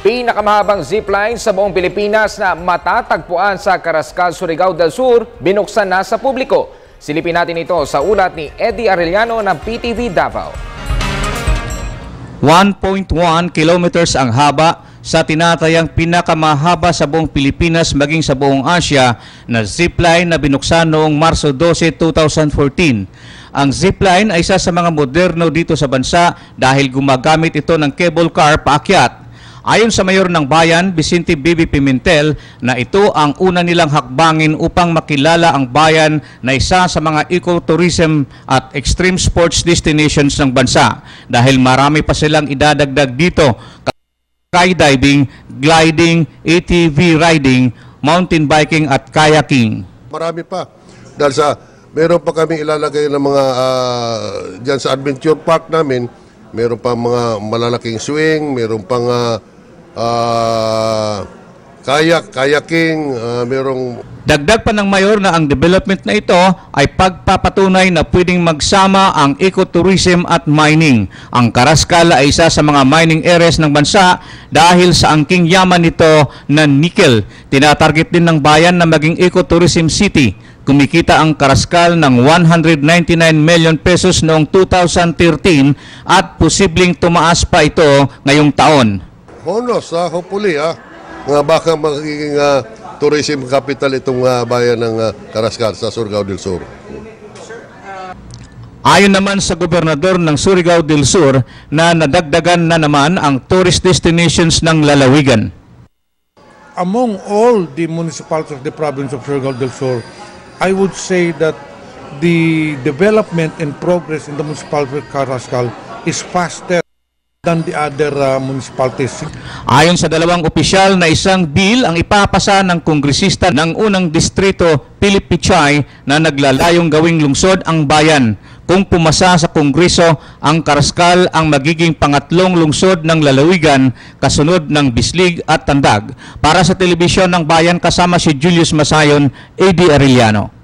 Pinakamahabang zipline sa buong Pilipinas na matatagpuan sa Carrascal, Surigao del Sur, binuksan na sa publiko. Silipin natin ito sa ulat ni Eddie Arellano ng PTV Davao. 1.1 kilometers ang haba sa tinatayang pinakamahaba sa buong Pilipinas maging sa buong Asia na zipline na binuksan noong Marso 12, 2014. Ang zipline ay isa sa mga moderno dito sa bansa dahil gumagamit ito ng cable car paakyat. Ayon sa mayor ng bayan, Vicente Bibi Pimentel, na ito ang una nilang hakbangin upang makilala ang bayan na isa sa mga ecotourism at extreme sports destinations ng bansa dahil marami pa silang idadagdag dito: skydiving, gliding, ATV riding, mountain biking at kayaking. Marami pa dahil sa meron pa kami ilalagay ng mga diyan sa adventure park namin, meron pa mga malalaking swing, meron pang kayaking, merong... Dagdag pa ng mayor na ang development na ito ay pagpapatunay na pwedeng magsama ang ecotourism at mining. Ang Carrascal ay isa sa mga mining areas ng bansa dahil sa angking yaman nito na nickel. Tinatarget din ng bayan na maging ecotourism city. Kumikita ang Carrascal ng 199 million pesos noong 2013 at posibleng tumaas pa ito ngayong taon. Honos, hopefully, nga baka magiging tourism capital itong bayan ng Carrascal sa Surigao del Sur. Ayon naman sa gobernador ng Surigao del Sur na nadagdagan na naman ang tourist destinations ng lalawigan. Among all the municipalities of the province of Surigao del Sur, I would say that the development and progress in the municipality of Carrascal is faster than the other municipalities. Ayon sa dalawang opisyal na isang bill ang ipapasa ng kongresista ng unang distrito, Philip Pichay, na naglalayong gawing lungsod ang bayan. Kung pumasa sa kongreso, ang Carrascal ang magiging pangatlong lungsod ng lalawigan kasunod ng Bislig at Tandag. Para sa telebisyon ng bayan kasama si Julius Masayon, Eddie Arellano.